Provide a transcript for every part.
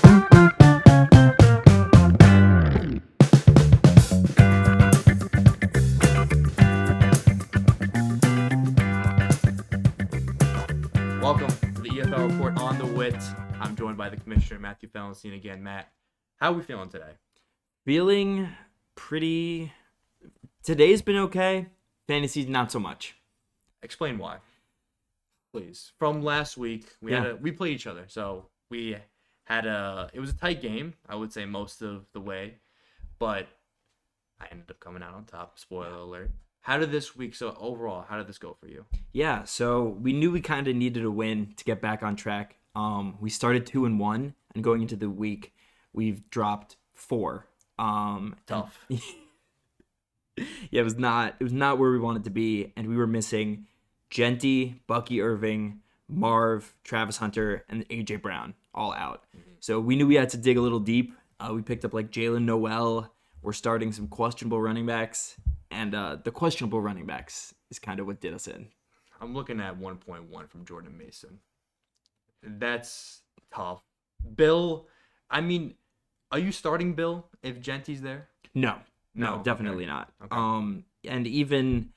Welcome to the EFL Report on the Wit. I'm joined by the Commissioner, Matthew Fellenstein again. Matt, how are we feeling today? Feeling pretty... Today's been okay. Fantasy's not so much. Explain why, please. From last week, we played each other, so it was a tight game, I would say most of the way, but I ended up coming out on top. Spoiler alert. Overall, how did this go for you? Yeah, so we knew we kind of needed a win to get back on track. We started 2-1, and going into the week, we've dropped 4. Tough. Yeah, it was not where we wanted to be, and we were missing Genty, Bucky Irving, Marv, Travis Hunter, and AJ Brown all out. Mm-hmm. So we knew we had to dig a little deep. We picked up like Jalen Noel. We're starting some questionable running backs, and the questionable running backs is kind of what did us in. I'm looking at 1.1 from Jordan Mason. That's tough. Bill, I mean, are you starting Bill if Genty's there? No, definitely not. Okay. And even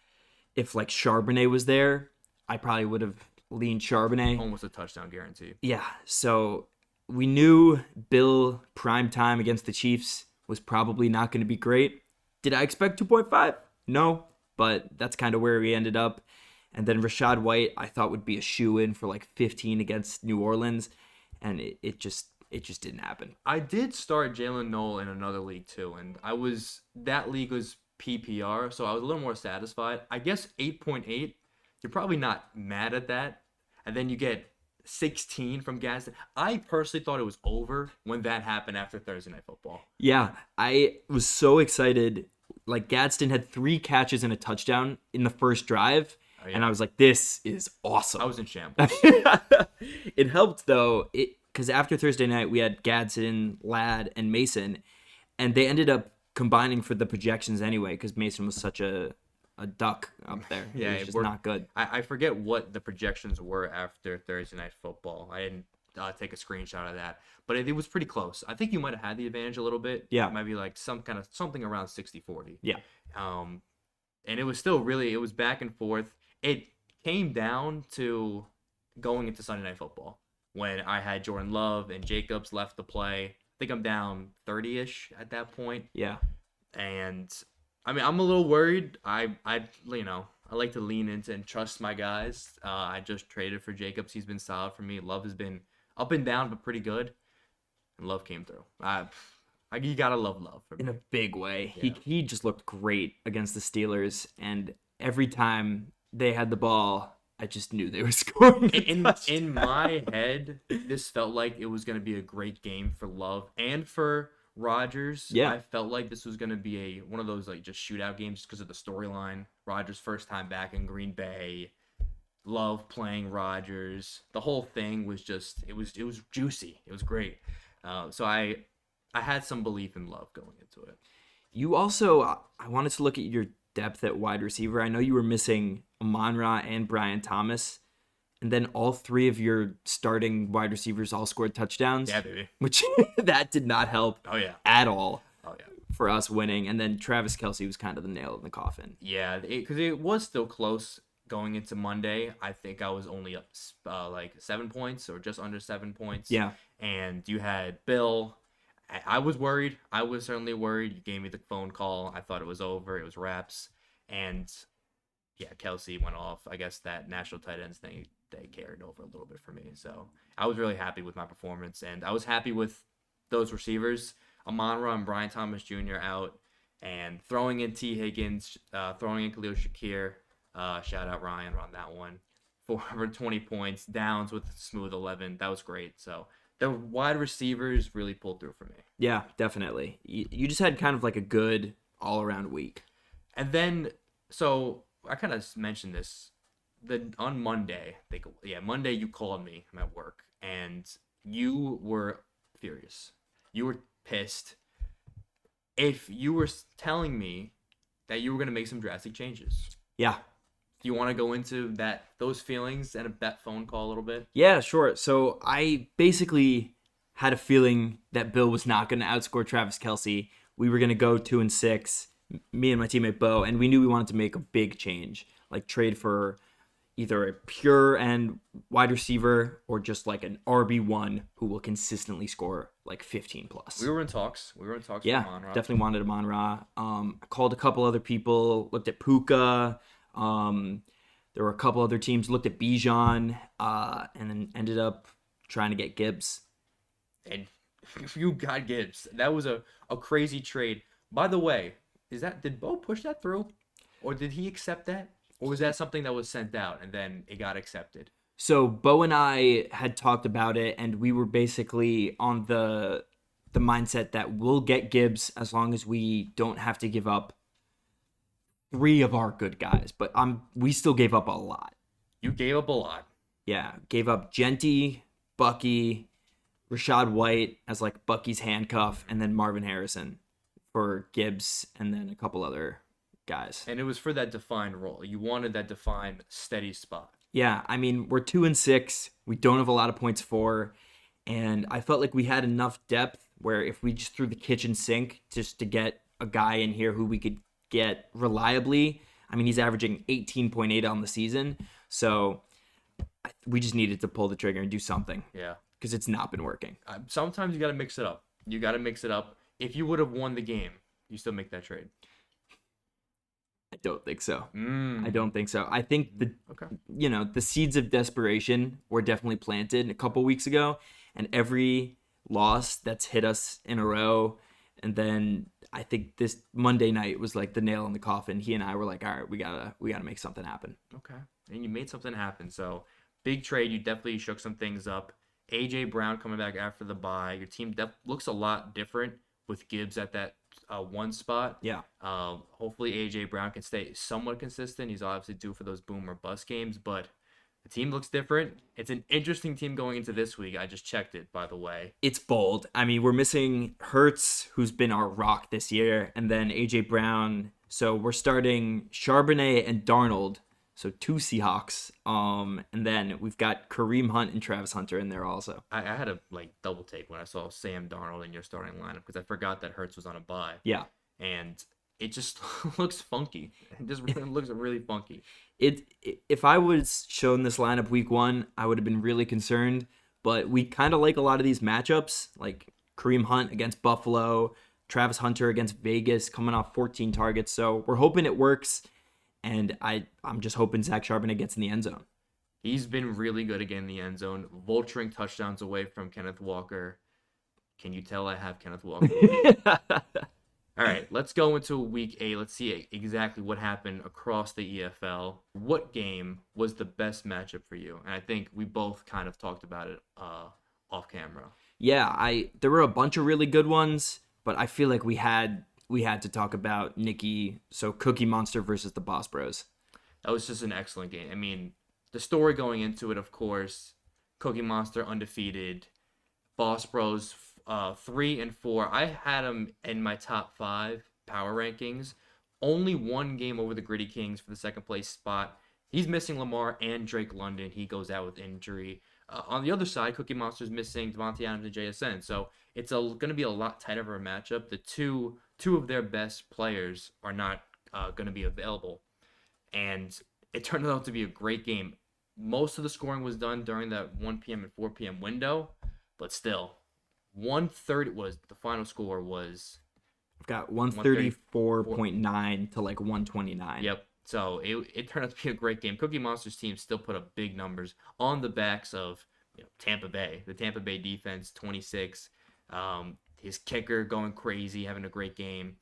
if like Charbonnet was there, I probably would have leaned Charbonnet. Almost a touchdown guarantee. Yeah, so we knew Bill prime time against the Chiefs was probably not going to be great. Did I expect 2.5? No, but that's kind of where we ended up. And then Rachaad White, I thought would be a shoe-in for like 15 against New Orleans, and it just didn't happen. I did start Jalen Noel in another league too, and that league was PPR, so I was a little more satisfied. I guess 8.8, you're probably not mad at that. And then you get 16 from Gadsden. I personally thought it was over when that happened after Thursday Night Football. Yeah, I was so excited. Like Gadsden had 3 catches and a touchdown in the first drive. Oh, yeah. And I was like, this is awesome. I was in shambles. It helped, though, because after Thursday night, we had Gadsden, Ladd, and Mason, and they ended up combining for the projections anyway because Mason was such a duck up there. Yeah, it was just not good. I forget what the projections were after Thursday Night Football. I didn't take a screenshot of that, but it was pretty close. I think you might have had the advantage a little bit. Yeah. It might be like something around 60-40. Yeah. And it was still it was back and forth. It came down to going into Sunday Night Football when I had Jordan Love and Jacobs left to play. I think I'm down 30-ish at that point. Yeah. And I mean, I'm a little worried. I like to lean into and trust my guys. I just traded for Jacobs. He's been solid for me. Love has been up and down, but pretty good. And Love came through. You gotta love Love for me. In a big way. Yeah. He just looked great against the Steelers, and every time they had the ball, I just knew they were scoring. In my head, this felt like it was gonna be a great game for Love and for Rodgers. Yeah. I felt like this was gonna be one of those like just shootout games just because of the storyline. Rodgers' first time back in Green Bay. Love playing Rodgers. The whole thing was just it was juicy. It was great. So I had some belief in Love going into it. You also, I wanted to look at your depth at wide receiver. I know you were missing Amon-Ra and Brian Thomas, and then all 3 of your starting wide receivers all scored touchdowns. Yeah, baby. Which that did not help at all for us winning. And then Travis Kelce was kind of the nail in the coffin. Yeah, because it was still close going into Monday. I think I was only up like 7 points or just under 7 points. Yeah. And you had Bill. I was worried. I was certainly worried. You gave me the phone call. I thought it was over. It was wraps. And yeah, Kelce went off. I guess that national tight ends thing, they carried over a little bit for me. So I was really happy with my performance. And I was happy with those receivers. Amon-Ra and Brian Thomas Jr. out. And throwing in T. Higgins, throwing in Khalil Shakir. Shout out Ryan on that one. For 20 points. Downs with smooth 11. That was great. So the wide receivers really pulled through for me. Yeah, definitely. You just had kind of like a good all-around week. And then, so I kind of mentioned this. On Monday, Monday you called me. I'm at work, and you were furious. You were pissed. If you were telling me that you were going to make some drastic changes. Yeah. Do you want to go into those feelings and that phone call a little bit? Yeah, sure. So I basically had a feeling that Bill was not going to outscore Travis Kelce. We were going to go 2-6, me and my teammate Bo, and we knew we wanted to make a big change, like trade for either a pure and wide receiver or just like an RB1 who will consistently score like 15 plus. We were in talks. We were in talks Yeah, with Amon-Ra. definitely wanted Amon-Ra. I called a couple other people, looked at Puka. There were a couple other teams, looked at Bijan, and then ended up trying to get Gibbs. And you got Gibbs. That was a crazy trade. By the way, did Bo push that through? Or did he accept that? Or was that something that was sent out and then it got accepted? So Bo and I had talked about it, and we were basically on the mindset that we'll get Gibbs as long as we don't have to give up 3 of our good guys. But we still gave up a lot. You gave up a lot. Yeah, gave up Genty, Bucky, Rashad White as like Bucky's handcuff, and then Marvin Harrison for Gibbs, and then a couple other guys. And it was for that defined role. You wanted that defined, steady spot. Yeah, I mean, we're 2-6. We don't have a lot of points for, and I felt like we had enough depth where if we just threw the kitchen sink just to get a guy in here who we could get reliably. I mean, he's averaging 18.8 on the season, so we just needed to pull the trigger and do something. Yeah. Because it's not been working. Sometimes you got to mix it up. You got to mix it up. If you would have won the game, you still make that trade. I don't think so. I don't think so. I think the seeds of desperation were definitely planted a couple weeks ago, and every loss that's hit us in a row, and then I think this Monday night was like the nail in the coffin. He and I were like, all right, we gotta make something happen. Okay, and you made something happen. So big trade. You definitely shook some things up. AJ Brown coming back after the bye. Your team looks a lot different with Gibbs at that one spot. Yeah. Hopefully AJ Brown can stay somewhat consistent. He's obviously due for those boom or bust games, but the team looks different. It's an interesting team going into this week. I just checked it, by the way. It's bold. I mean, we're missing Hurts, who's been our rock this year, and then AJ Brown. So we're starting Charbonnet and Darnold. So 2 Seahawks. And then we've got Kareem Hunt and Travis Hunter in there also. I had a double take when I saw Sam Darnold in your starting lineup because I forgot that Hurts was on a bye. Yeah. And it just looks funky. It just really looks really funky. If I was shown this lineup week 1, I would have been really concerned. But we kind of like a lot of these matchups, like Kareem Hunt against Buffalo, Travis Hunter against Vegas, coming off 14 targets. So we're hoping it works. And I'm just hoping Zach Charbonnet gets in the end zone. He's been really good again in the end zone, vulturing touchdowns away from Kenneth Walker. Can you tell I have Kenneth Walker? All right, let's go into week 8. Let's see exactly what happened across the EFL. What game was the best matchup for you? And I think we both kind of talked about it off camera. Yeah, there were a bunch of really good ones, but I feel like we had to talk about Nikki. So Cookie Monster versus the Boss Bros. That was just an excellent game. I mean, the story going into it, of course, Cookie Monster undefeated, Boss Bros 3 and 4. I had them in my top 5 power rankings. Only one game over the Gritty Kings for the second place spot. He's missing Lamar and Drake London. He goes out with injury. On the other side, Cookie Monster's missing Devontae Adams and JSN. So it's going to be a lot tighter of a matchup. The two of their best players are not going to be available. And it turned out to be a great game. Most of the scoring was done during that 1 p.m. and 4 p.m. window. But still, 130 was the final score was. I've got 134.9 to like 129. Yep. So it turned out to be a great game. Cookie Monster's team still put up big numbers on the backs of Tampa Bay. The Tampa Bay defense, 26. His kicker going crazy, having a great game.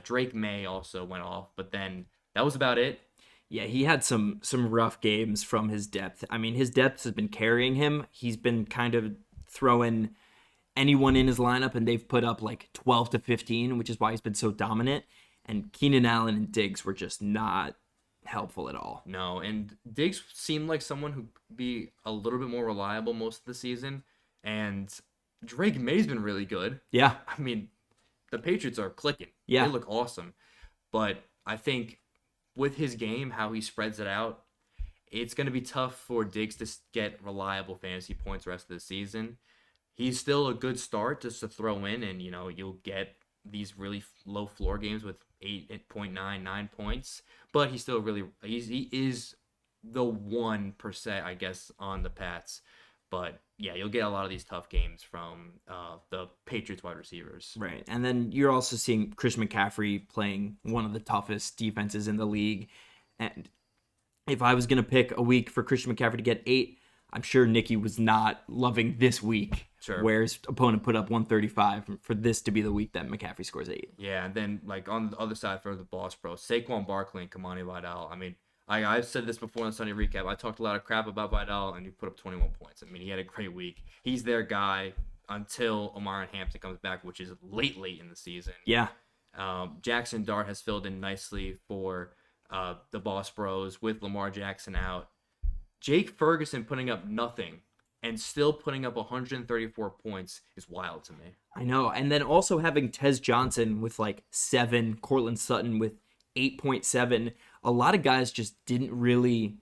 Drake May also went off, but then that was about it. Yeah, he had some rough games from his depth. I mean, his depth has been carrying him. He's been kind of throwing anyone in his lineup, and they've put up like 12 to 15, which is why he's been so dominant. And Keenan Allen and Diggs were just not helpful at all. No, and Diggs seemed like someone who'd be a little bit more reliable most of the season. And Drake May's been really good. Yeah. I mean, the Patriots are clicking. Yeah. They look awesome. But I think with his game, how he spreads it out, it's going to be tough for Diggs to get reliable fantasy points the rest of the season. he's still a good start just to throw in, and you'll get these really low floor games with 8.9 points, but he is the 1%, I guess, on the Pats. But yeah, you'll get a lot of these tough games from the Patriots wide receivers. Right. And then you're also seeing Christian McCaffrey playing one of the toughest defenses in the league. And if I was going to pick a week for Christian McCaffrey to get 8, I'm sure Nicky was not loving this week, Sure. where his opponent put up 135, for this to be the week that McCaffrey scores 8. Yeah, and then like on the other side for the Boss Bros, Saquon Barkley and Kamani Vidal. I mean, I've said this before in the Sunday recap. I talked a lot of crap about Vidal, and he put up 21 points. I mean, he had a great week. He's their guy until Omar Hampton comes back, which is late in the season. Yeah. Jackson Dart has filled in nicely for the Boss Bros with Lamar Jackson out. Jake Ferguson putting up nothing and still putting up 134 points is wild to me. I know. And then also having Tez Johnson with like 7, Cortland Sutton with 8.7. A lot of guys just didn't really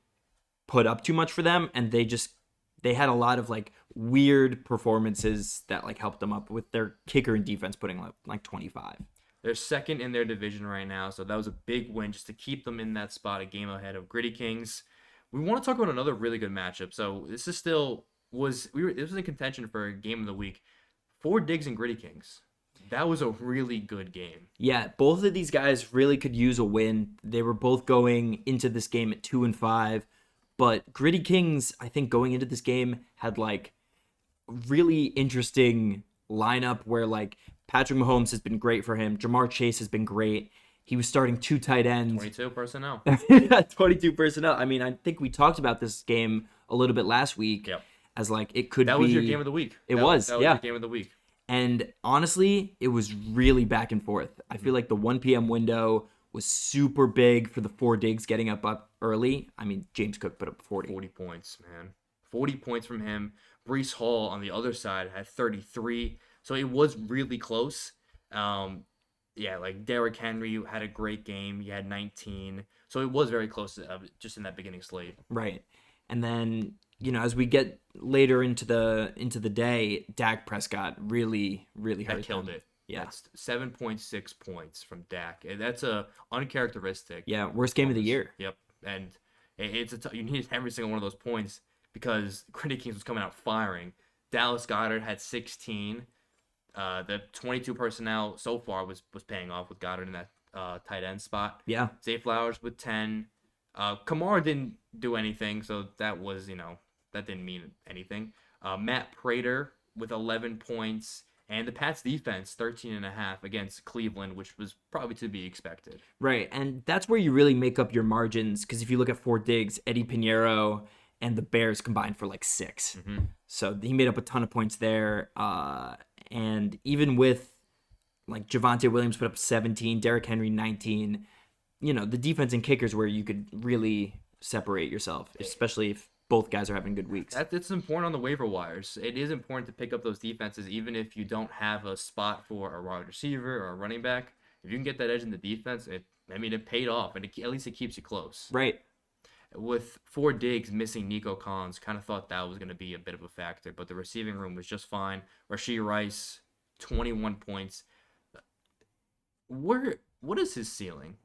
put up too much for them, and they had a lot of like weird performances that like helped them up, with their kicker and defense putting like 25. They're second in their division right now, so that was a big win just to keep them in that spot, a game ahead of Gritty Kings. We want to talk about another really good matchup. So this is still this was in contention for a game of the week. 4 Digs and Gritty Kings. That was a really good game. Yeah, both of these guys really could use a win. They were both going into this game at 2-5, but Gritty Kings, I think going into this game, had like really interesting lineup where like Patrick Mahomes has been great for him. Jamar Chase has been great. He was starting 2 tight ends. 22 personnel. 22 personnel. I mean, I think we talked about this game a little bit last week. Yep. As like it could be. That was your game of the week. That was yeah. Your game of the week. And honestly, it was really back and forth. I feel like the 1 p.m. window was super big for the 4 Digs getting up early. I mean, James Cook put up 40. 40 points, man. 40 points from him. Breece Hall on the other side had 33. So it was really close. Yeah, like Derrick Henry had a great game. He had 19. So it was very close just in that beginning slate. Right. And then, as we get later into the day, Dak Prescott really hurt That killed them. it. Yeah. That's 7.6 points from Dak. And that's a uncharacteristic. Yeah, worst game of the year. Yep. And you need every single one of those points because Gritty Kings was coming out firing. Dallas Goedert had 16. The 22 personnel so far was paying off with Goddard in that tight end spot. Yeah. Zay Flowers with 10. Kamara didn't do anything, so that was, that didn't mean anything. Matt Prater with 11 points. And the Pats defense, 13.5 against Cleveland, which was probably to be expected. Right, and that's where you really make up your margins, because if you look at 4 Digs, Eddie Pinheiro and the Bears combined for like 6. Mm-hmm. So he made up a ton of points there. And even with like Javonte Williams put up 17, Derrick Henry 19, the defense and kickers where you could really separate yourself, especially if both guys are having good weeks. It's important on the waiver wires. It is important to pick up those defenses, even if you don't have a spot for a wide receiver or a running back. If you can get that edge in the defense, it paid off, and at least it keeps you close. Right. With 4 Digs missing Nico Collins, kind of thought that was going to be a bit of a factor, but the receiving room was just fine. Rashee Rice, 21 points. What is his ceiling?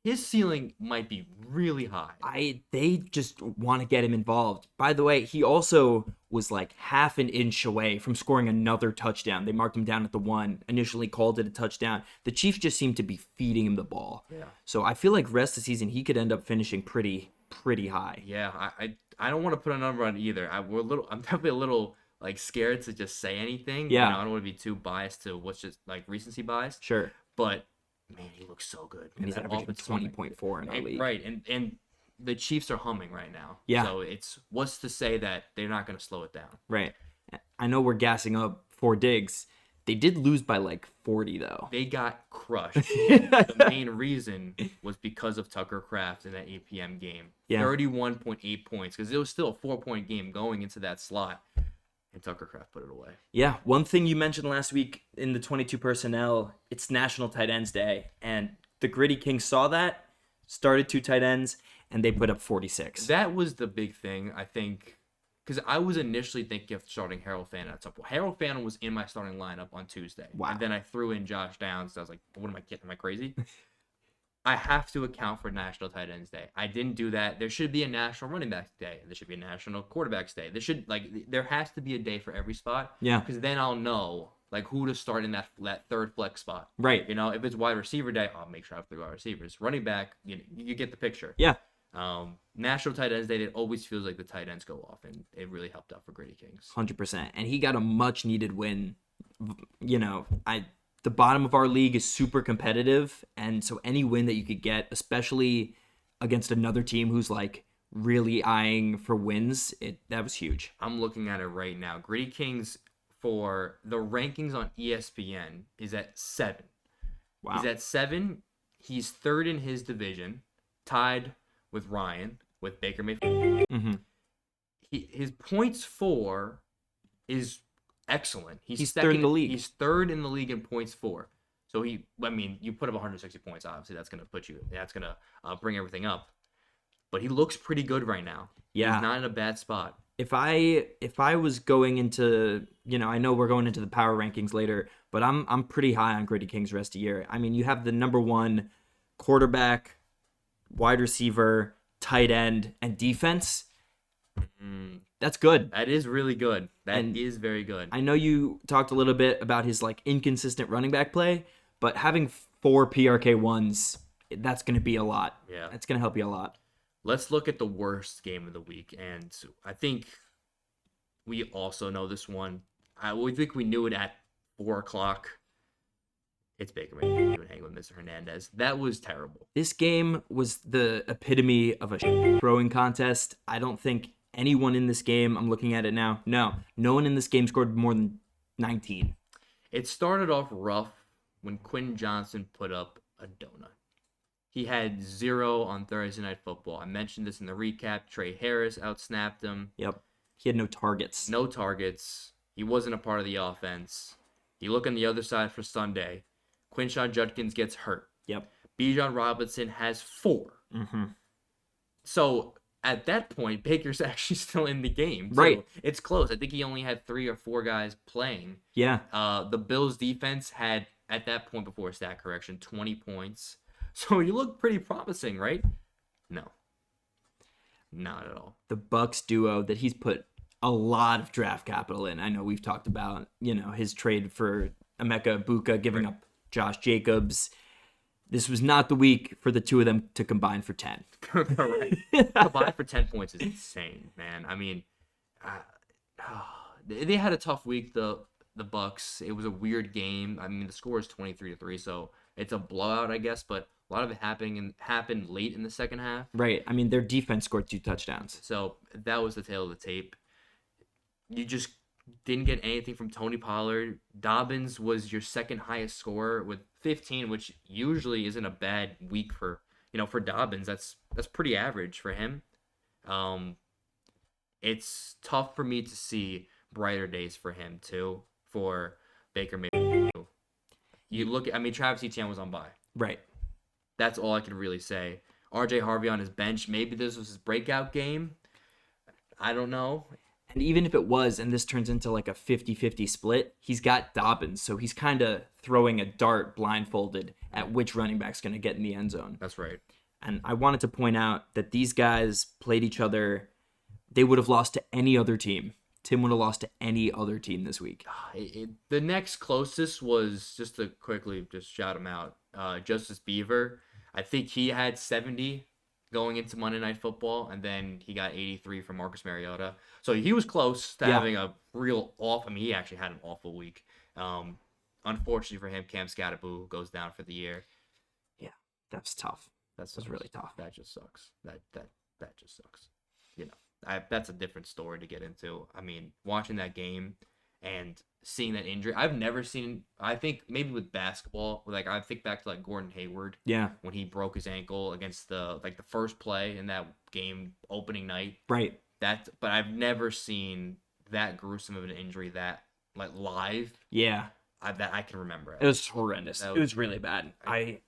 His ceiling might be really high. They just want to get him involved. By the way, he also was like half an inch away from scoring another touchdown. They marked him down at the 1, initially called it a touchdown. The Chiefs just seemed to be feeding him the ball. Yeah. So I feel like rest of the season he could end up finishing pretty high. Yeah, I don't want to put a number on either. I'm definitely a little like scared to just say anything. Yeah. I don't want to be too biased to what's just like recency bias. Sure. But man, he looks so good. And he's averaging 20.4 in our league. Right, and the Chiefs are humming right now. Yeah. So it's what's to say that they're not going to slow it down. Right. I know we're gassing up 4 Digs. They did lose by like 40 though. They got crushed. The main reason was because of Tucker Kraft in that 8 p.m. game. Yeah. 31.8 points because it was still a 4-point game going into that slot. And Tucker Kraft put it away. Yeah, one thing you mentioned last week in the 22 personnel, it's National Tight Ends Day, and the Gritty Kings saw that, started 2 tight ends, and they put up 46. That was the big thing, I think, because I was initially thinking of starting Harold Fannin at some point. Harold Fannin was in my starting lineup on Tuesday. Wow. And then I threw in Josh Downs. I was like, what am I kidding? Am I crazy? I have to account for National Tight Ends Day. I didn't do that. There should be a National Running Backs Day. There should be a National Quarterbacks Day. There has to be a day for every spot. Yeah. Because then I'll know who to start in that third flex spot. Right. If it's wide receiver day, I'll make sure I have 3 wide receivers. Running back, you get the picture. Yeah. National Tight Ends Day, it always feels like the tight ends go off, and it really helped out for Gritty Kings. 100%. And he got a much needed win. The bottom of our league is super competitive, and so any win that you could get, especially against another team who's like really eyeing for wins, that was huge. I'm looking at it right now. Gritty Kings, for the rankings on ESPN, is at 7. Wow. He's at 7. He's 3rd in his division, tied with Ryan, with Baker Mayfield. Mm-hmm. His points for is excellent. He's third in the league. He's 3rd in the league in points for. So you put up 160 points. Obviously, that's gonna bring everything up. But he looks pretty good right now. Yeah, he's not in a bad spot. If I was going into, I know we're going into the power rankings later, but I'm pretty high on Gritty Kings rest of year. I mean, you have the number 1 quarterback, wide receiver, tight end, and defense. That's good. That is really good. That is very good. I know you talked a little bit about his inconsistent running back play, but having 4 PRK1s, that's going to be a lot. Yeah. That's going to help you a lot. Let's look at the worst game of the week, and I think we also know this one. I think we knew it at 4:00. It's Baker Mayfield hanging with Mr. Hernandez. That was terrible. This game was the epitome of a throwing contest. I don't think anyone in this game, I'm looking at it now, no one in this game scored more than 19. It started off rough when Quentin Johnson put up a donut. He had 0 on Thursday Night Football. I mentioned this in the recap. Trey Harris outsnapped him. Yep. He had no targets. No targets. He wasn't a part of the offense. You look on the other side for Sunday. Quinshon Judkins gets hurt. Yep. Bijan Robinson has 4. Mm-hmm. So at that point, Baker's actually still in the game. So right. It's close. I think he only had 3 or 4 guys playing. Yeah. The Bills defense had, at that point before stat correction, 20 points. So you look pretty promising, right? No. Not at all. The Bucks duo that he's put a lot of draft capital in. I know we've talked about, his trade for Emeka Egbuka, giving up Josh Jacobs. This was not the week for the two of them to combine for 10. Right. Combine for 10 points is insane, man. I mean, they had a tough week, the Bucks. It was a weird game. I mean, the score is 23-3, so it's a blowout, I guess, but a lot of it happened late in the second half. Right. I mean, their defense scored 2 touchdowns. So that was the tail of the tape. You just didn't get anything from Tony Pollard. Dobbins was your second highest scorer with 15, which usually isn't a bad week for Dobbins. That's pretty average for him. It's tough for me to see brighter days for him too, for Baker Mayfield. You look at, Travis Etienne was on bye. Right. That's all I can really say. RJ Harvey on his bench. Maybe this was his breakout game. I don't know. And even if it was, and this turns into like a 50-50 split, he's got Dobbins. So he's kind of throwing a dart blindfolded at which running back's going to get in the end zone. That's right. And I wanted to point out that these guys played each other. They would have lost to any other team. Tim would have lost to any other team this week. The next closest was, just to quickly just shout him out, Justice Beaver. I think he had 70 going into Monday Night Football, and then he got 83 from Marcus Mariota. So he was close to having a real he actually had an awful week. Unfortunately for him, Cam Scatterboo goes down for the year. Yeah, that's tough. That's really tough. That just sucks. That just sucks. That's a different story to get into. I mean, watching that game and seeing that injury, I've never seen. I think maybe with basketball, I think back to Gordon Hayward. Yeah. When he broke his ankle against the first play in that game opening night. Right. But I've never seen that gruesome of an injury that live. Yeah. That I can remember. It was horrendous. It was really bad. I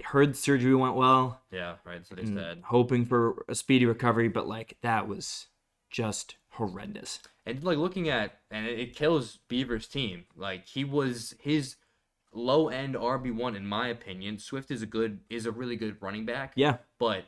heard the surgery went well. Yeah, right. That's what they said. Hoping for a speedy recovery, but that was just horrendous. And like looking at, and it kills Beaver's team. Like he was his low end RB1 in my opinion. Swift is a really good running back. Yeah. But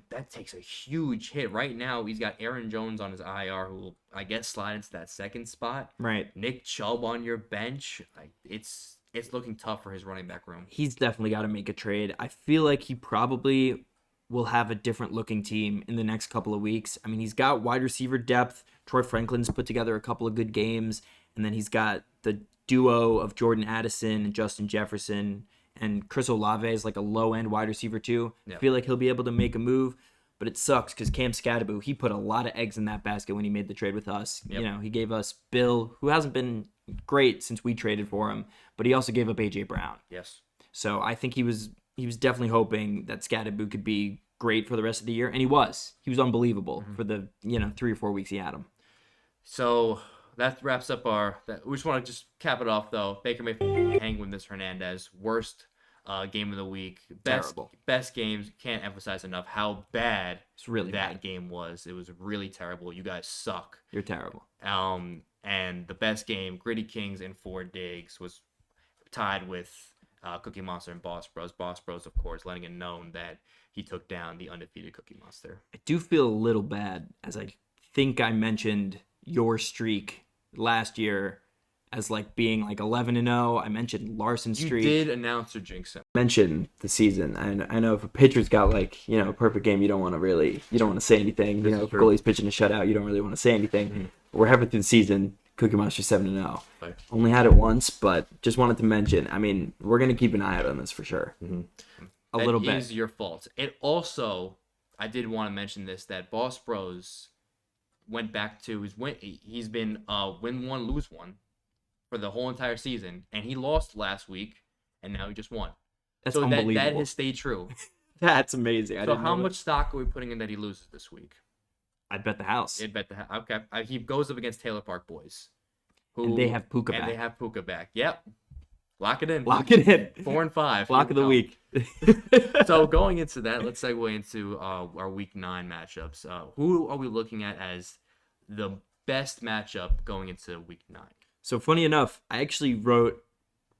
that takes a huge hit. Right now he's got Aaron Jones on his IR who will, I guess, slide into that second spot. Right. Nick Chubb on your bench. Like it's looking tough for his running back room. He's definitely got to make a trade. I feel like he probably will have a different looking team in the next couple of weeks. I mean, he's got wide receiver depth. Troy Franklin's put together a couple of good games, and then he's got the duo of Jordan Addison and Justin Jefferson, and Chris Olave is like a low-end wide receiver too. Yep. I feel like he'll be able to make a move, but it sucks because Cam Scadaboo, he put a lot of eggs in that basket when he made the trade with us. Yep. You know, he gave us Bill, who hasn't been great since we traded for him, but he also gave up A.J. Brown. Yes. So I think he was definitely hoping that Scadaboo could be great for the rest of the year, and he was. He was unbelievable for the 3 or 4 weeks he had him. So that wraps up we just want to just cap it off though. Baker Mayfield hang with Miss Hernandez. Worst game of the week. Terrible. Best games. Can't emphasize enough how bad It's really that bad. game was. It was really terrible. You guys suck. You're terrible. And the best game, Gritty Kings and 4 Digs, was tied with Cookie Monster and Boss Bros. Boss Bros, of course, letting it known that he took down the undefeated Cookie Monster. I do feel a little bad, as I think I mentioned your streak last year as like being like 11-0. I mentioned Larson's streak. You did announce your jinx him. Mention the season. I know if a pitcher's got like, a perfect game, you don't want to say anything. If a goalie's pitching a shutout, you don't really want to say anything. Mm-hmm. We're halfway through the season. Cookie Monster 7-0. Right. Only had it once, but just wanted to mention. I mean, we're gonna keep an eye out on this for sure. Mm-hmm. A little bit. It is your fault. It also, I did want to mention this, that Boss Bros went back to his win. He's been win one, lose one for the whole entire season, and he lost last week, and now he just won. That's so unbelievable. That has stayed true. That's amazing. So how much stock are we putting in that he loses this week? I'd bet the house. I'd bet the house. Okay. He goes up against Taylor Park Boys. And they have Puka back. And they have Puka back. Yep. Lock it in. Lock it in. 4 and 5. Lock of the week. So going into that, let's segue into our Week 9 matchups. Who are we looking at as the best matchup going into Week 9? So funny enough, I actually wrote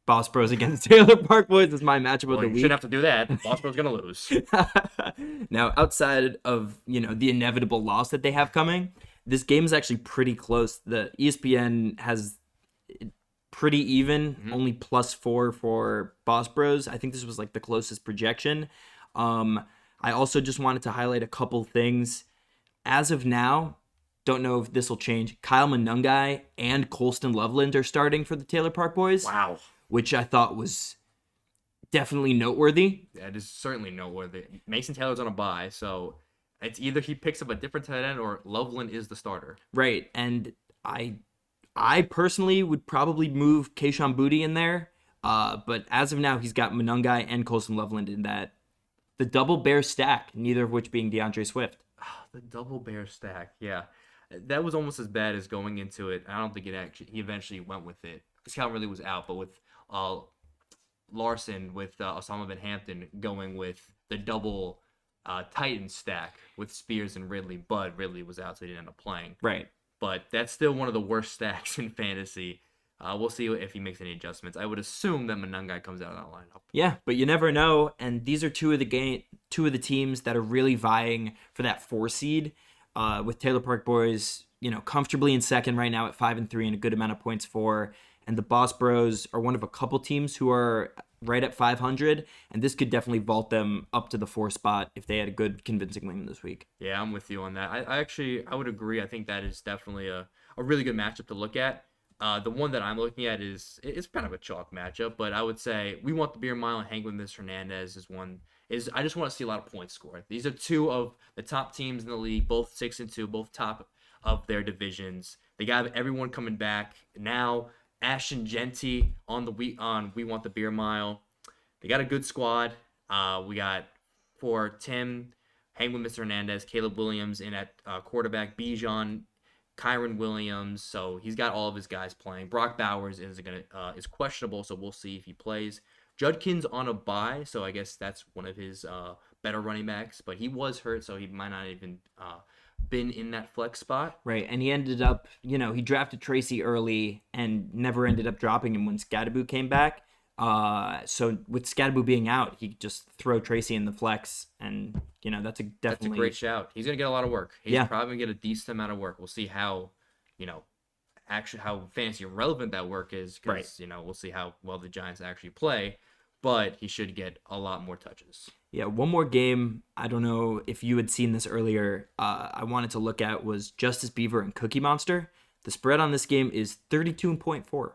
Boss Bros against Taylor Park Boys as my matchup of the week. You shouldn't have to do that. Boss Bros gonna lose. Now, outside of the inevitable loss that they have coming, this game is actually pretty close. The ESPN has pretty even, only +4 for Boss Bros. I think this was like the closest projection. I also just wanted to highlight a couple things. As of now, don't know if this will change. Kyle Monungai and Colston Loveland are starting for the Taylor Park Boys. Wow. Which I thought was definitely noteworthy. That is certainly noteworthy. Mason Taylor's on a bye, so it's either he picks up a different tight end or Loveland is the starter. Right, and I personally would probably move Keishon Boutte in there, but as of now, he's got Monungai and Colston Loveland in the double bear stack, neither of which being DeAndre Swift. The double bear stack, yeah. That was almost as bad as going into it. I don't think he eventually went with it. Because Calvin really was out, but with Larson, with Osama bin Hampton going with the double Titan stack with Spears and Ridley. Bud Ridley was out, so he didn't end up playing. Right. But that's still one of the worst stacks in fantasy. We'll see if he makes any adjustments. I would assume that Monungai comes out of that lineup. Yeah, but you never know. And these are two of the teams that are really vying for that 4 seed. With Taylor Park Boys, comfortably in second right now at 5-3 and a good amount of points for. And the Boss Bros are one of a couple teams who are right at 500, and this could definitely vault them up to the 4 spot if they had a good convincing win this week. Yeah, I'm with you on that. I would agree. I think that is definitely a really good matchup to look at. The one that I'm looking at is kind of a chalk matchup, but I would say we want the beer mile and hang with Miss Hernandez I just want to see a lot of points scored. These are 2 of the top teams in the league, both 6-2, both top of their divisions. They got everyone coming back now. Ashton Genty on We Want the Beer Mile. They got a good squad. We got for Tim, hang with Mr. Hernandez, Caleb Williams in at quarterback, Bijan, Kyron Williams. So he's got all of his guys playing. Brock Bowers is questionable, so we'll see if he plays. Judkins on a bye, so I guess that's one of his better running backs, but he was hurt, so he might not even been in that flex spot. Right, and he ended up, he drafted Tracy early and never ended up dropping him when Scadaboo came back. So with Scadaboo being out, he just throw Tracy in the flex, and that's a great shout. He's gonna get a lot of work. He's Yeah. probably gonna get a decent amount of work. We'll see how, actually how fancy and relevant that work is, because we'll see how well the Giants actually play. But he should get a lot more touches. Yeah, one more game. I don't know if you had seen this earlier. I wanted to look at was Justice Beaver and Cookie Monster. The spread on this game is 32.4.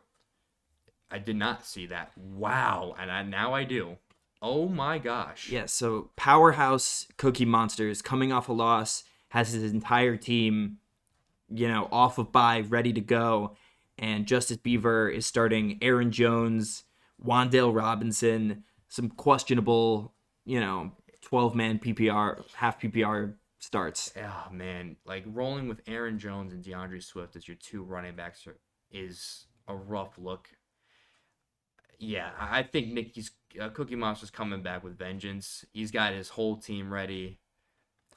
I did not see that. Wow, and now I do. Oh my gosh. Yeah, so powerhouse Cookie Monster is coming off a loss, has his entire team, off of bye, ready to go, and Justice Beaver is starting Aaron Jones, Wandale Robinson, some questionable, 12-man PPR, half PPR starts. Oh man, like rolling with Aaron Jones and DeAndre Swift as your two running backs is a rough look. Yeah, I think Cookie Monster's coming back with vengeance. He's got his whole team ready.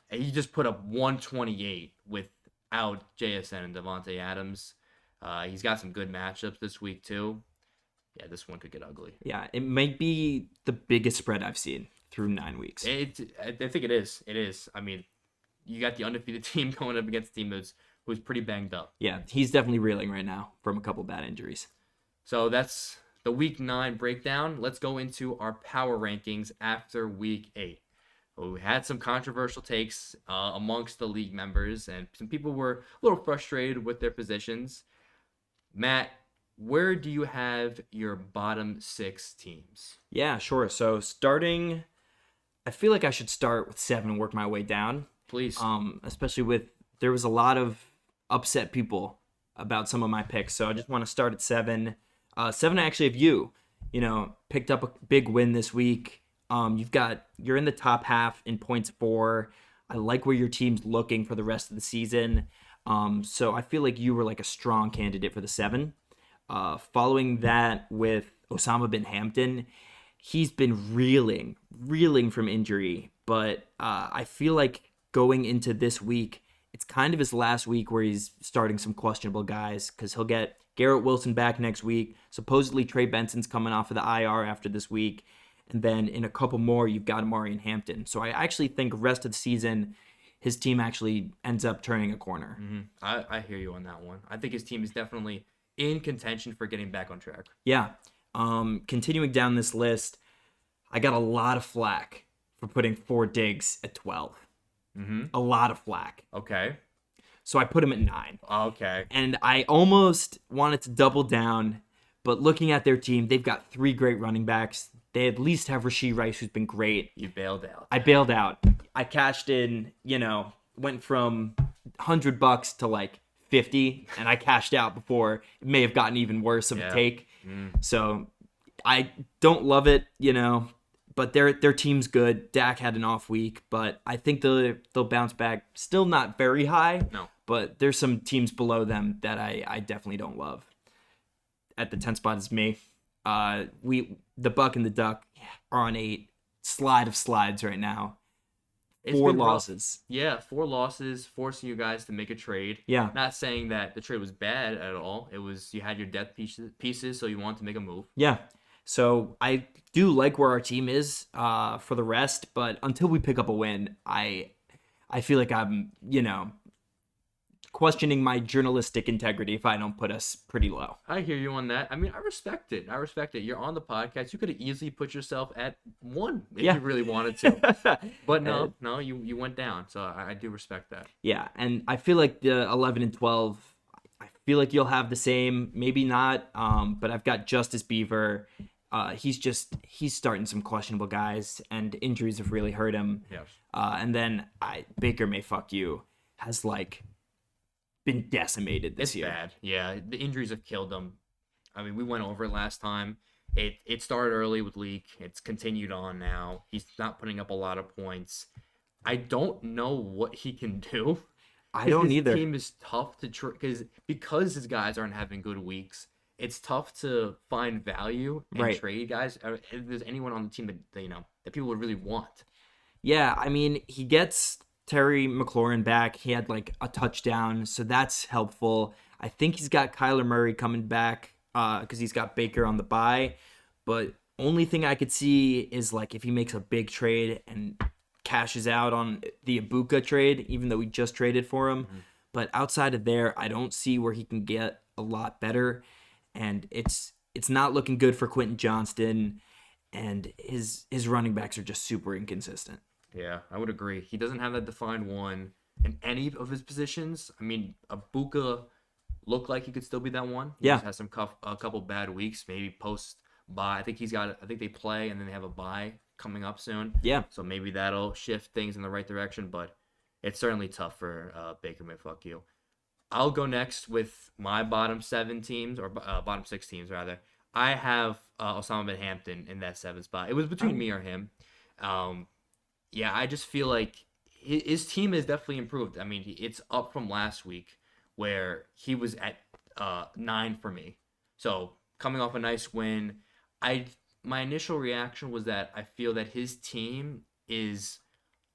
He just put up 128 without JSN and Devontae Adams. He's got some good matchups this week too. Yeah, this one could get ugly. Yeah, it might be the biggest spread I've seen through 9 weeks. I think it is. It is. I mean, you got the undefeated team going up against a team who's pretty banged up. Yeah, he's definitely reeling right now from a couple bad injuries. So that's the Week 9 breakdown. Let's go into our power rankings after Week 8. We had some controversial takes amongst the league members, and some people were a little frustrated with their positions. Matt, where do you have your bottom 6 teams? Yeah, sure. So I feel like I should start with 7 and work my way down. Please. Especially there was a lot of upset people about some of my picks. So I just want to start at 7. 7, I actually have you. Picked up a big win this week. You're in the top half in points for. I like where your team's looking for the rest of the season. So I feel like you were like a strong candidate for the 7. Following that with Osama bin Hampton, he's been reeling from injury. But I feel like going into this week, it's kind of his last week where he's starting some questionable guys, because he'll get Garrett Wilson back next week. Supposedly Trey Benson's coming off of the IR after this week. And then in a couple more, you've got Amari and Hampton. So I actually think rest of the season, his team actually ends up turning a corner. Mm-hmm. I hear you on that one. I think his team is definitely in contention for getting back on track. Yeah. Continuing down this list, I got a lot of flack for putting 4 Diggs at 12. Mm-hmm. A lot of flack. Okay. So I put him at 9. Okay. And I almost wanted to double down, but looking at their team, they've got 3 great running backs. They at least have Rashee Rice, who's been great. You bailed out. I bailed out. I cashed in, went from $100 to like 50, and I cashed out before it may have gotten even worse of a take. So I don't love it, but their team's good. Dak had an off week, but I think they'll bounce back. Still not very high. No. But there's some teams below them that I definitely don't love. At the 10 spot is me. The Buck and the Duck are on 8. Slide of slides right now. It's 4 been losses. Rough. Yeah, 4 losses, forcing you guys to make a trade. Yeah. Not saying that the trade was bad at all. It was you had your depth pieces, so you wanted to make a move. Yeah. So I do like where our team is for the rest, but until we pick up a win, I feel like I'm, questioning my journalistic integrity if I don't put us pretty low. I hear you on that. I mean, I respect it. You're on the podcast. You could have easily put yourself at 1 if you really wanted to. But no, you went down. So I do respect that. Yeah, and I feel like the 11 and 12, I feel like you'll have the same. Maybe not, but I've got Justice Beaver. He's starting some questionable guys, and injuries have really hurt him. Yes. And then Baker May fuck you has been decimated this year. It's bad. Yeah, the injuries have killed him. I mean, we went over it last time. It started early with Leak. It's continued on now. He's not putting up a lot of points. I don't know what he can do. I don't either. His team is tough to because his guys aren't having good weeks. It's tough to find value and trade guys. If there's anyone on the team that people would really want. Yeah, I mean, he gets Terry McLaurin back. He had like a touchdown, so that's helpful. I think he's got Kyler Murray coming back because he's got Baker on the bye. But only thing I could see is like if he makes a big trade and cashes out on the Ibuka trade, even though we just traded for him. But outside of there, I don't see where he can get a lot better. And it's not looking good for Quentin Johnston, and his running backs are just super inconsistent. Yeah, I would agree. He doesn't have that defined one in any of his positions. I mean, Abuka looked like he could still be that one. He just has a couple bad weeks, maybe post bye. I think they play and then they have a bye coming up soon. Yeah. So maybe that'll shift things in the right direction, but it's certainly tough for Baker Mayfield. I'll go next with my bottom 7 teams, or bottom 6 teams rather. I have Osama bin Hampton in that 7th spot. It was between me or him. Yeah, I just feel like his team has definitely improved. I mean, it's up from last week where he was at 9 for me. So coming off a nice win, my initial reaction was that I feel that his team is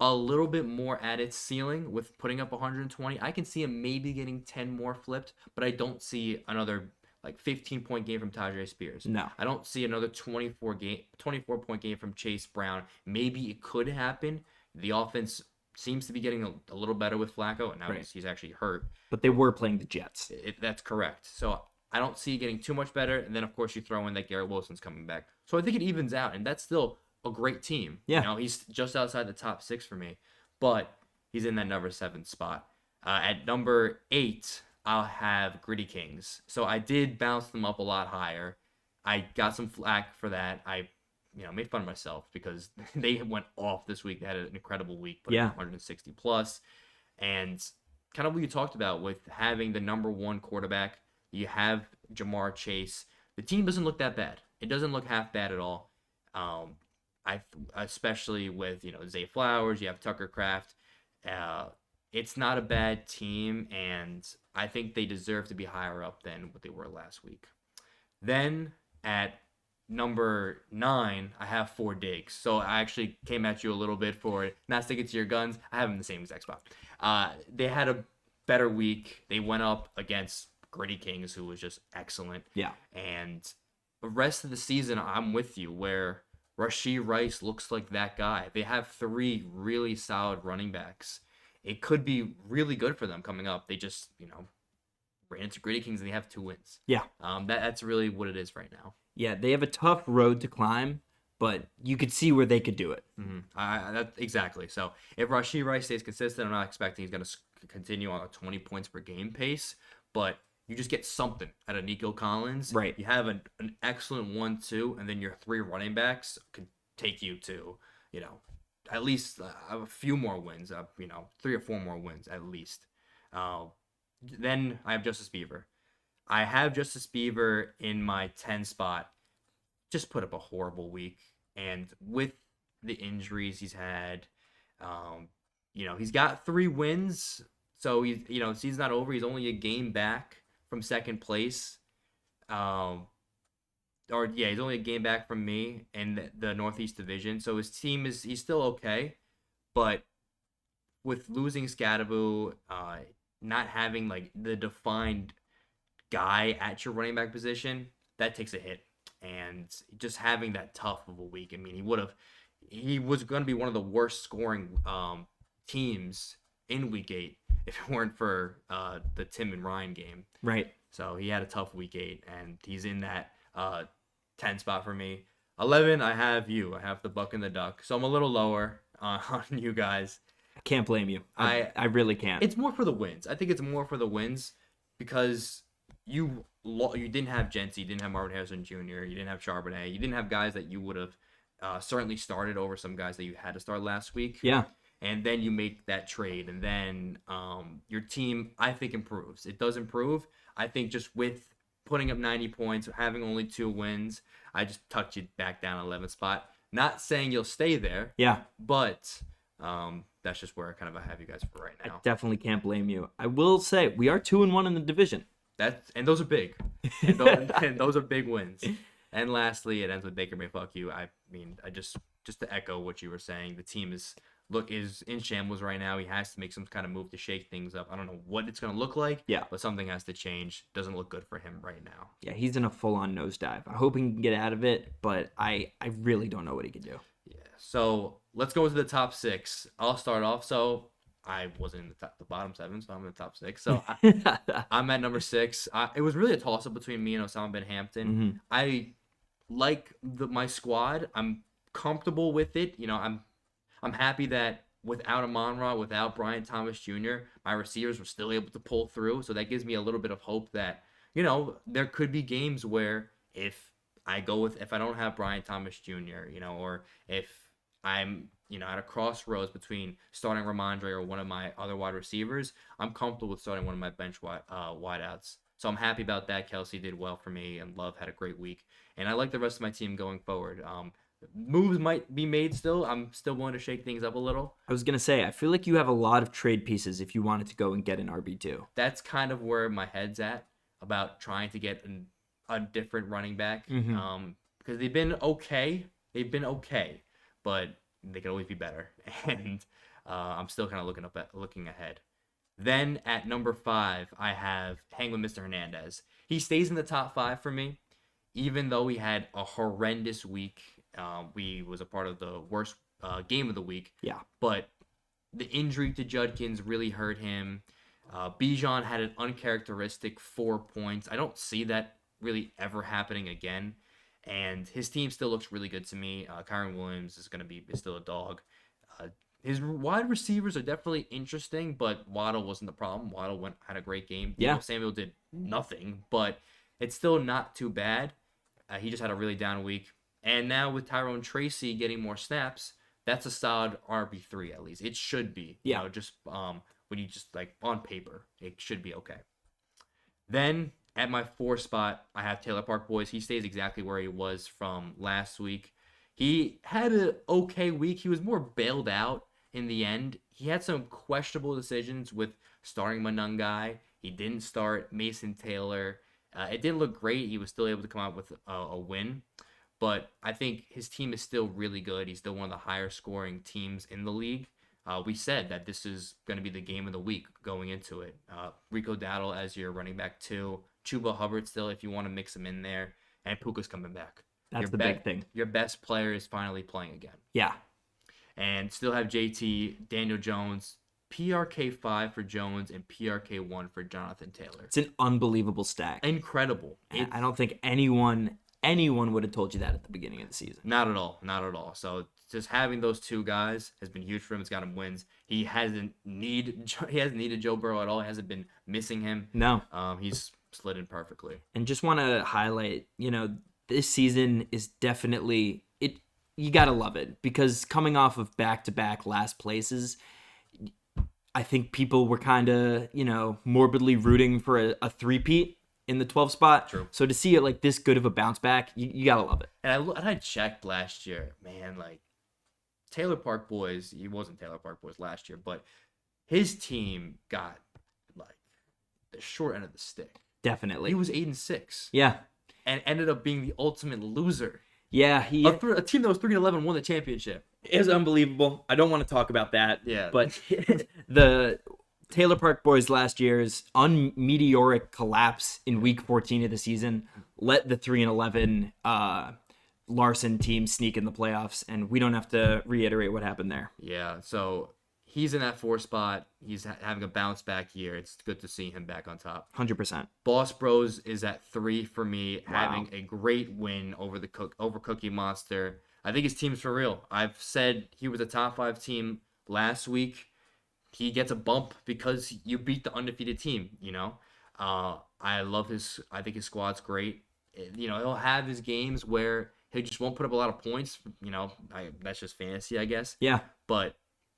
a little bit more at its ceiling with putting up 120. I can see him maybe getting 10 more flipped, but I don't see another like 15-point game from Tajay Spears. No. I don't see another 24-point game from Chase Brown. Maybe it could happen. The offense seems to be getting a little better with Flacco, and now he's actually hurt. But they were playing the Jets. That's correct. So I don't see it getting too much better. And then, of course, you throw in that Garrett Wilson's coming back. So I think it evens out, and that's still a great team. Yeah. You know, he's just outside the top 6 for me, but he's in that number 7 spot. At number 8, I'll have Gritty Kings. So I did bounce them up a lot higher. I got some flack for that. I made fun of myself because they went off this week. They had an incredible week, put 160 plus. And kind of what you talked about with having the number 1 quarterback, you have Jamar Chase. The team doesn't look that bad. It doesn't look half bad at all. Especially with Zay Flowers, you have Tucker Kraft. It's not a bad team, and I think they deserve to be higher up than what they were last week. Then at number 9, I have 4 Diggs. So I actually came at you a little bit for not sticking to your guns. I have them in the same exact spot. They had a better week. They went up against Gritty Kings, who was just excellent. Yeah. And the rest of the season, I'm with you, where Rashee Rice looks like that guy. They have 3 really solid running backs. It could be really good for them coming up. They just, ran into Gritty Kings and they have 2 wins. Yeah. That's really what it is right now. Yeah, they have a tough road to climb, but you could see where they could do it. Mm-hmm. Exactly. So if Rashee Rice stays consistent, I'm not expecting he's going to continue on a 20 points per game pace, but you just get something out of Nico Collins. Right. You have an excellent 1-2, and then your 3 running backs could take you to, at least a few more wins, 3 or 4 more wins at least. Then I have Justice Beaver. I have Justice Beaver in my 10 spot. Just put up a horrible week. And with the injuries he's had, he's got 3 wins. So season's not over. He's only a game back from second place. He's only a game back from me in the Northeast Division. So his team he's still okay. But with losing Scadaboo, not having like the defined guy at your running back position, that takes a hit. And just having that tough of a week, I mean, he was going to be one of the worst scoring teams in week 8 if it weren't for the Tim and Ryan game. Right. So he had a tough week 8, and he's in that 10 spot for me. 11, I have you. I have the Buck and the Duck. So I'm a little lower on you guys. I can't blame you. I really can't. It's more for the wins. I think it's more for the wins because you didn't have Jency, you didn't have Marvin Harrison Jr., you didn't have Charbonnet, you didn't have guys that you would have certainly started over some guys that you had to start last week. Yeah. And then you make that trade, and then your team, I think, improves. It does improve. I think just with putting up 90 points, having only 2 wins, I just tucked you back down 11th spot. Not saying you'll stay there. Yeah. But that's just where I have you guys for right now. I definitely can't blame you. I will say we are 2-1 in the division. And those are big. And those are big wins. And lastly, it ends with Baker Mayfield. I mean, just to echo what you were saying, the team is is in shambles right now. He has to make some kind of move to shake things up. I don't know what it's gonna look like. Yeah. But something has to change. Doesn't look good for him right now. Yeah, he's in a full-on nosedive. I hope he can get out of it, but I really don't know what he can do. Yeah. So let's go into the top 6. I'll start off. So I wasn't in the bottom 7, so I'm in the top 6. So I'm at number 6. It was really a toss-up between me and Osama bin Hampton. Mhm. I like my squad. I'm comfortable with it. I'm happy that without Amon-Ra, without Brian Thomas Jr., my receivers were still able to pull through. So that gives me a little bit of hope that, there could be games where if I don't have Brian Thomas Jr., or if I'm, at a crossroads between starting Ramondre or one of my other wide receivers, I'm comfortable with starting one of my bench wideouts. So I'm happy about that. Kelsey did well for me, and Love had a great week. And I like the rest of my team going forward. Moves might be made still. I'm still willing to shake things up a little. I was going to say, I feel like you have a lot of trade pieces if you wanted to go and get an RB2. That's kind of where my head's at about trying to get a different running back. Because they've been okay. But they could always be better. And I'm still kind of looking ahead. Then at number 5, I have Hang with Mr. Hernandez. He stays in the top 5 for me, even though he had a horrendous week. We was a part of the worst game of the week. Yeah. But the injury to Judkins really hurt him. Bijan had an uncharacteristic 4 points. I don't see that really ever happening again. And his team still looks really good to me. Kyron Williams is still a dog. His wide receivers are definitely interesting, but Waddle wasn't the problem. Waddle had a great game. Yeah. Samuel did nothing, but it's still not too bad. He just had a really down week. And now with Tyrone Tracy getting more snaps, that's a solid RB3 at least. It should be. Yeah. Just when you just on paper, it should be okay. Then at my 4 spot, I have Taylor Park Boys. He stays exactly where he was from last week. He had an okay week. He was more bailed out in the end. He had some questionable decisions with starting Manungai. He didn't start Mason Taylor. It didn't look great. He was still able to come out with a win. But I think his team is still really good. He's still one of the higher scoring teams in the league. We said that this is going to be the game of the week going into it. Rico Dowdle as your running back 2. Chuba Hubbard still, if you want to mix him in there. And Puka's coming back. That's the big thing. Your best player is finally playing again. Yeah. And still have JT, Daniel Jones, PRK5 for Jones, and PRK1 for Jonathan Taylor. It's an unbelievable stack. Incredible. I don't think anyone would have told you that at the beginning of the season. Not at all. So just having those 2 guys has been huge for him. It's got him wins. He hasn't needed Joe Burrow at all. He hasn't been missing him. No. He's slid in perfectly. And just want to highlight, this season is definitely it. You gotta love it because coming off of back-to-back last places, I think people were kind of morbidly rooting for a three-peat in the 12 spot. True. So to see it like this good of a bounce back, you gotta love it. And I checked last year, man. Taylor Park Boys, he wasn't Taylor Park Boys last year, but his team got the short end of the stick. Definitely. He was 8-6. Yeah. And ended up being the ultimate loser. Yeah, a team that was 3-11 won the championship. It was unbelievable. I don't want to talk about that. Yeah. But the Taylor Park Boys last year's unmeteoric collapse in week 14 of the season let the 3-11 Larson team sneak in the playoffs, and we don't have to reiterate what happened there. Yeah, so he's in that 4 spot. He's having a bounce back year. It's good to see him back on top. 100%. Boss Bros is at 3 for me, Wow. having a great win over Cookie Monster. I think his team's for real. I've said he was a top 5 team last week. He gets a bump because you beat the undefeated team. I love I think his squad's great. He'll have his games where he just won't put up a lot of points. That's just fantasy, I guess. Yeah. But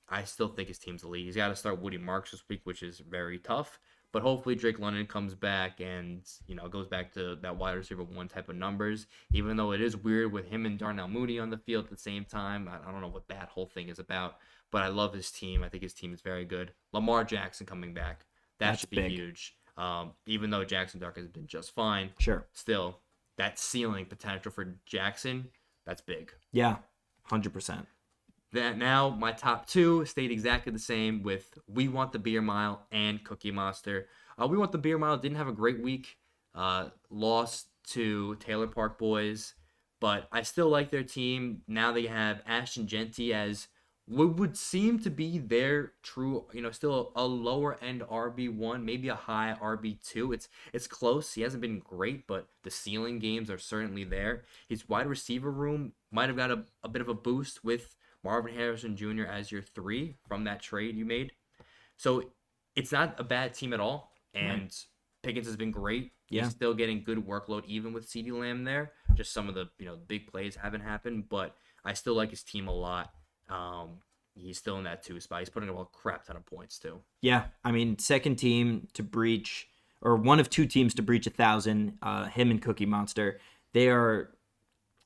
I still think his team's elite. He's got to start Woody Marks this week, which is very tough. But hopefully Drake London comes back and, goes back to that wide receiver 1 type of numbers. Even though it is weird with him and Darnell Mooney on the field at the same time. I don't know what that whole thing is about. But I love his team. I think his team is very good. Lamar Jackson coming back. That should be big. huge. Even though Jackson Dark has been just fine. Sure. Still, that ceiling potential for Jackson, that's big. Yeah, 100%. That now my top two stayed exactly the same with We Want the Beer Mile and Cookie Monster. We Want the Beer Mile didn't have a great week. Lost to Taylor Park Boys, but I still like their team. Now they have Ashton Genty as what would seem to be their true, still a lower end RB1, maybe a high RB2. It's close. He hasn't been great, but the ceiling games are certainly there. His wide receiver room might have got a bit of a boost with Marvin Harrison Jr. as your three from that trade you made. So it's not a bad team at all. Right. And Pickens has been great. Yeah. He's still getting good workload even with CeeDee Lamb there. Just some of the big plays haven't happened, but I still like his team a lot. He's still in that two spot. He's putting up a crap ton of points too. Yeah, I mean, second team to breach, or one of two teams to breach 1,000. Him and Cookie Monster, they are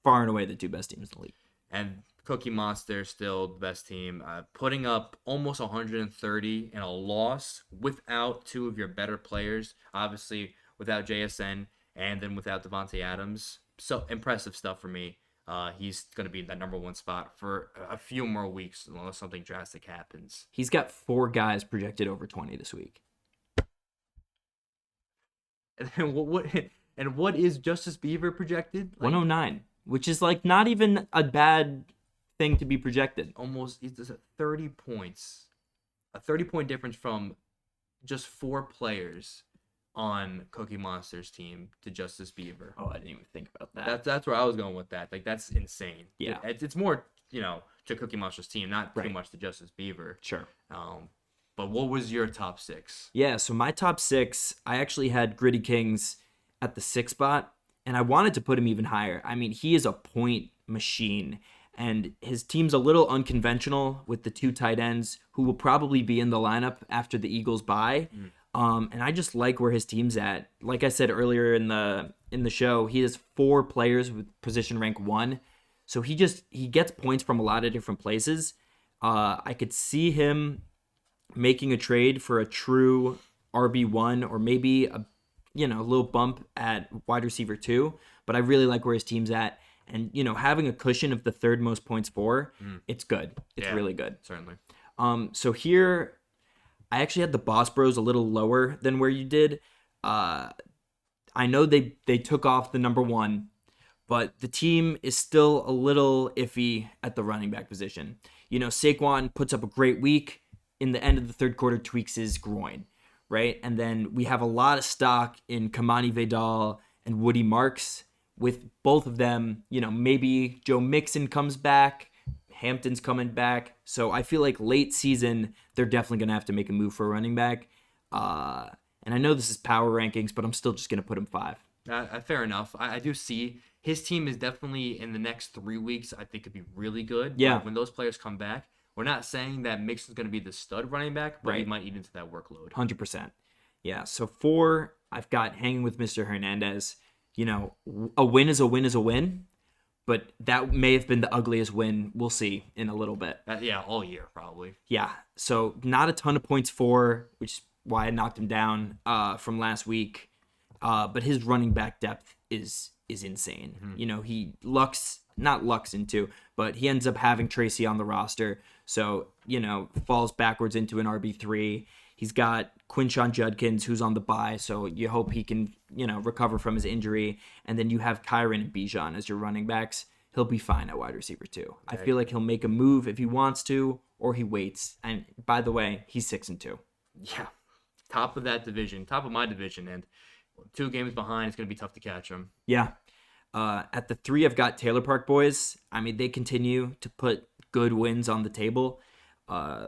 far and away the two best teams in the league. And Cookie Monster still the best team, putting up almost 130 in a loss without two of your better players. Obviously, without JSN and then without Devontae Adams. So impressive stuff for me. He's going to be in that number one spot for a few more weeks unless something drastic happens. He's got 4 guys projected over 20 this week. And then what is Justice Beaver projected? 109, which is like not even a bad thing to be projected. Almost, it's 30 points. A 30-point difference from just 4 players on Cookie Monster's team to Justice Beaver. Oh, I didn't even think about that. That's where I was going with that. Like, that's insane. Yeah. It's more, to Cookie Monster's team, not too Right. much to Justice Beaver. Sure. But what was your top 6? Yeah, so my top 6, I actually had Gritty Kings at the 6th spot, and I wanted to put him even higher. I mean, he is a point machine, and his team's a little unconventional with the 2 tight ends who will probably be in the lineup after the Eagles bye. And I just like where his team's at. Like I said earlier in the show, he has 4 players with position rank 1. So he gets points from a lot of different places. I could see him making a trade for a true RB1 or maybe a little bump at wide receiver 2, but I really like where his team's at. And having a cushion of the 3rd most points for, it's good. It's really good. Certainly. So here I actually had the Boss Bros a little lower than where you did. I know they took off the number 1, but the team is still a little iffy at the running back position. Saquon puts up a great week. In the end of the 3rd quarter, tweaks his groin, right? And then we have a lot of stock in Kamani Vidal and Woody Marks. With both of them, maybe Joe Mixon comes back, Hampton's coming back. So I feel like late season, they're definitely going to have to make a move for a running back. And I know this is power rankings, but I'm still just going to put him 5. Fair enough. I do see his team is definitely in the next 3 weeks, I think could be really good. Yeah. When those players come back, we're not saying that Mixon's going to be the stud running back, but he Right. might eat into that workload. 100%. Yeah. So 4, I've got hanging with Mr. Hernandez. A win is a win is a win, but that may have been the ugliest win. We'll see in a little bit. All year probably. Yeah. So not a ton of points for, which is why I knocked him down from last week. But his running back depth is insane. Mm-hmm. He not lucks into, but he ends up having Tracy on the roster. So, falls backwards into an RB3. He's got Quinshon Judkins, who's on the bye, so you hope he can, recover from his injury. And then you have Kyron and Bijan as your running backs. He'll be fine at wide receiver too. I feel like he'll make a move if he wants to, or he waits. And by the way, he's 6-2. Yeah. Top of that division, top of my division, and 2 games behind, it's going to be tough to catch him. Yeah. At the 3, I've got Taylor Park Boys. I mean, they continue to put good wins on the table.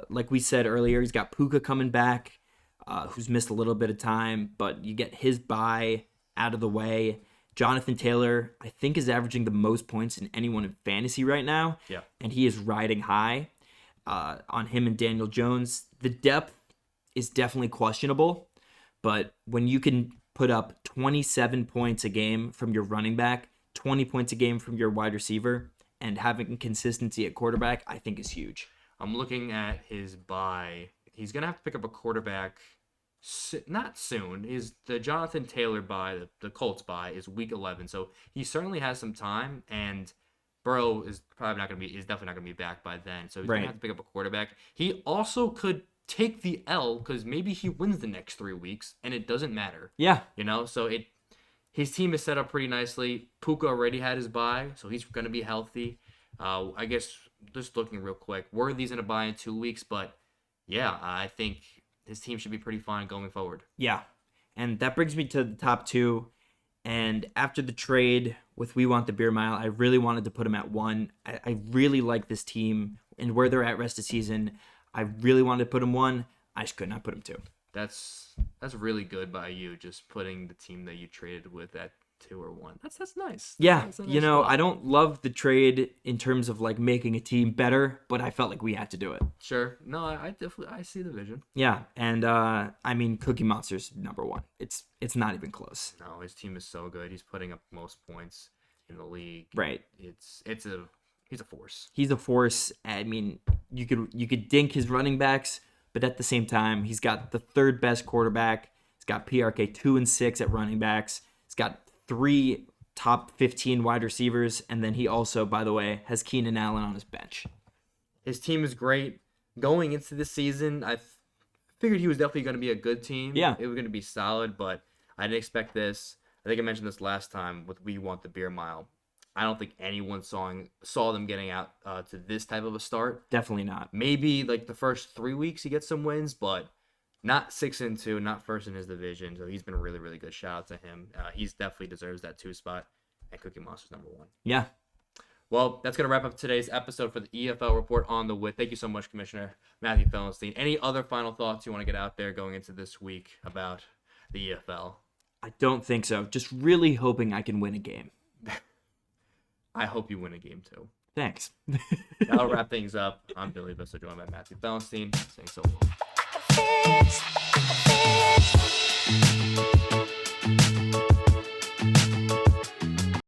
Like we said earlier, he's got Puka coming back, who's missed a little bit of time, but you get his bye out of the way. Jonathan Taylor, I think, is averaging the most points in anyone in fantasy right now. Yeah. And he is riding high on him and Daniel Jones. The depth is definitely questionable, but when you can put up 27 points a game from your running back, 20 points a game from your wide receiver, and having consistency at quarterback, I think is huge. I'm looking at his bye. He's going to have to pick up a quarterback not soon. Is the Jonathan Taylor bye, the Colts bye, is week 11. So he certainly has some time. And Burrow is definitely not gonna be back by then, so he's Right. gonna have to pick up a quarterback. He also could take the L because maybe he wins the next 3 weeks and it doesn't matter. Yeah. So his team is set up pretty nicely. Puka already had his bye, so he's gonna be healthy. I guess just looking real quick, Worthy's gonna bye in 2 weeks, but yeah, I think his team should be pretty fine going forward. Yeah. And that brings me to the top two. And after the trade with We Want the Beer Mile, I really wanted to put him at 1. I really like this team and where they're at rest of season. I really wanted to put him 1. I just could not put him 2. That's really good by you, just putting the team that you traded with at 2 or 1. That's nice. Yeah, That's a nice spot. I don't love the trade in terms of like making a team better, but I felt like we had to do it. Sure. No, I definitely see the vision. Yeah, and I mean Cookie Monster's number 1. It's not even close. No, his team is so good. He's putting up most points in the league. Right. He's a force. He's a force. I mean, you could dink his running backs, but at the same time, he's got the 3rd best quarterback. He's got PRK 2 and 6 at running backs. He's got 3 top 15 wide receivers, and then he also, by the way, has Keenan Allen on his bench. His team is great. Going into the season, I figured he was definitely going to be a good team. Yeah. It was going to be solid, but I didn't expect this. I think I mentioned this last time with We Want the Beer Mile. I don't think anyone saw them getting out to this type of a start. Definitely not. Maybe like the first 3 weeks he gets some wins, but not 6-2, not first in his division. So he's been really, really good. Shout out to him. He's definitely deserves that 2 spot. And Cookie Monster's number 1. Yeah. Well, that's going to wrap up today's episode for the EFL Report on the Wit. Thank you so much, Commissioner Matthew Fellenstein. Any other final thoughts you want to get out there going into this week about the EFL? I don't think so. Just really hoping I can win a game. I hope you win a game too. Thanks. That'll wrap things up. I'm Billy Vista, joined by Matthew Fellenstein, saying so long.